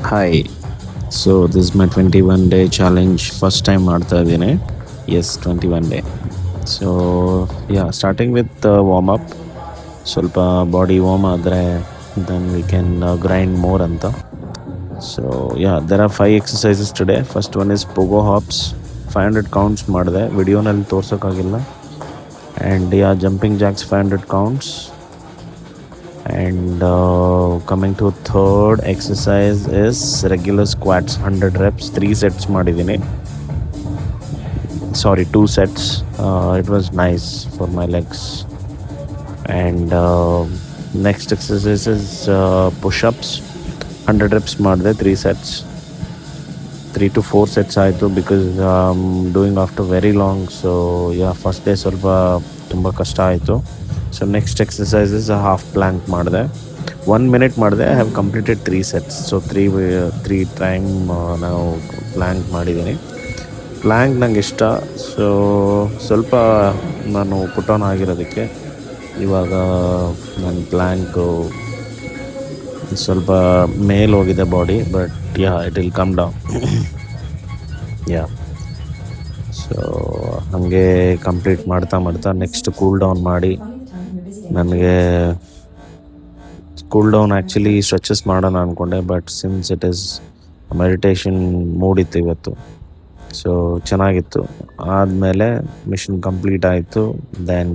Hi. So this is my 21-day challenge. First time ಮಾಡ್ತಾ ಇದ್ದೀನಿ. Yes, 21 day. So yeah, starting with warm up. ಸ್ವಲ್ಪ body warm ಆದರೆ then we can grind more ಅಂತ. So yeah, there are 5 exercises today. First one is pogo hops. 500 counts ಮಾಡಿದೆ. ವಿಡಿಯೋನಲ್ಲಿ ತೋರ್ಸೋಕ್ಕಾಗಿಲ್ಲ. And yeah, jumping jacks 500 counts. And coming to third exercise is regular squats 100 reps 3 sets ಮಾಡಿದ್ದೀನಿ. Sorry, 2 sets. It was nice for my legs. And next exercise is push-ups 100 reps ಮಾಡಿದೆ 3 sets. 3 to 4 sets ಆಯಿತು because doing after very long. So yeah, first day ಸ್ವಲ್ಪ ತುಂಬ ಕಷ್ಟ ಆಯಿತು. So next exercise is half plank ಮಾಡಿದೆ 1 minute ಮಾಡಿದೆ. I have completed 3 sets. So three time ನಾವು plank ಮಾಡಿದ್ದೀನಿ. ಪ್ಲ್ಯಾಂಕ್ ನಂಗೆ ಇಷ್ಟ. ಸೊ ಸ್ವಲ್ಪ ನಾನು ಪುಟ್ ಆನ್ ಆಗಿರೋದಕ್ಕೆ ಇವಾಗ ನನ್ನ ಪ್ಲ್ಯಾಂಕು ಸ್ವಲ್ಪ ಮೇಲೆ ಹೋಗಿದೆ body, but yeah it will come down. Yeah so ಹಾಗೆ ಕಂಪ್ಲೀಟ್ ಮಾಡ್ತಾ ನೆಕ್ಸ್ಟ್ ಕೂಲ್ ಡೌನ್ ಮಾಡಿ ನನಗೆ ಕೂಲ್ ಡೌನ್ ಆ್ಯಕ್ಚುಲಿ ಸ್ಟ್ರೆಚಸ್ ಮಾಡೋಣ ಅಂದ್ಕೊಂಡೆ, but since it is meditation ಮೂಡಿತ್ತು ಇವತ್ತು, ಸೊ ಚೆನ್ನಾಗಿತ್ತು. ಆದಮೇಲೆ ಮಿಷನ್ ಕಂಪ್ಲೀಟ್ ಆಯಿತು. ದೆನ್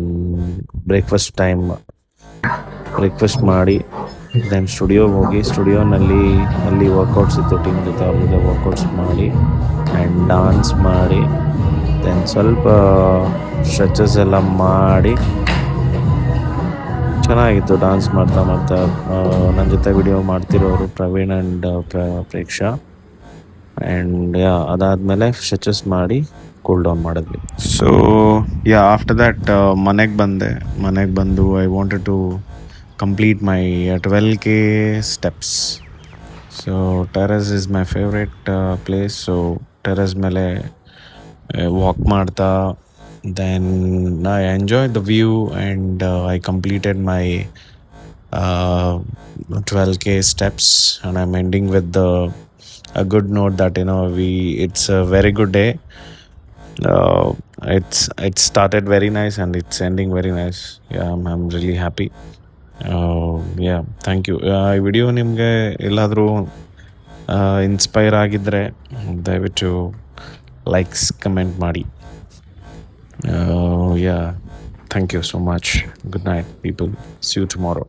ಬ್ರೇಕ್ಫಾಸ್ಟ್ ಮಾಡಿ ದೆನ್ ಸ್ಟುಡಿಯೋಗೆ ಹೋಗಿ ಅಲ್ಲಿ ವರ್ಕೌಟ್ಸ್ ಇತ್ತು, ಟೀಮ್ ಜೊತೆ ಅವ್ರ ಜೊತೆ ವರ್ಕೌಟ್ಸ್ ಮಾಡಿ ಆ್ಯಂಡ್ ಡಾನ್ಸ್ ಮಾಡಿ ದೆನ್ ಸ್ವಲ್ಪ ಸ್ಟ್ರೆಚಸ್ ಎಲ್ಲ ಮಾಡಿ ಚೆನ್ನಾಗಿತ್ತು. ಡಾನ್ಸ್ ಮಾಡ್ತಾ ನನ್ನ ಜೊತೆ ವಿಡಿಯೋ ಮಾಡ್ತಿರೋರು Praveen and Preksha. And yeah ಅದಾದಮೇಲೆ ಸ್ಟ್ರೆಚಸ್ ಮಾಡಿ ಕೂಲ್ ಡೌನ್ ಮಾಡಿದ್ವಿ. ಸೊ ಯಾ ಆಫ್ಟರ್ ದ್ಯಾಟ್ ಮನೆಗೆ ಬಂದು I wanted to complete my 12K steps. So terrace is my favourite place. So terrace ಮೇಲೆ ವಾಕ್ ಮಾಡ್ತಾ then I enjoyed the view and I completed my 12K steps, and I'm ending with a good note that it's a very good day. It started very nice and it's ending very nice. Yeah, I'm really happy. Yeah, thank you. ಈ video ನಿಮಗೆ ಎಲ್ಲಾದರೂ inspire ಆಗಿದ್ದರೆ ದಯವಿಟ್ಟು likes comment ಮಾಡಿ. Yeah, thank you so much. Good night, people. See you tomorrow.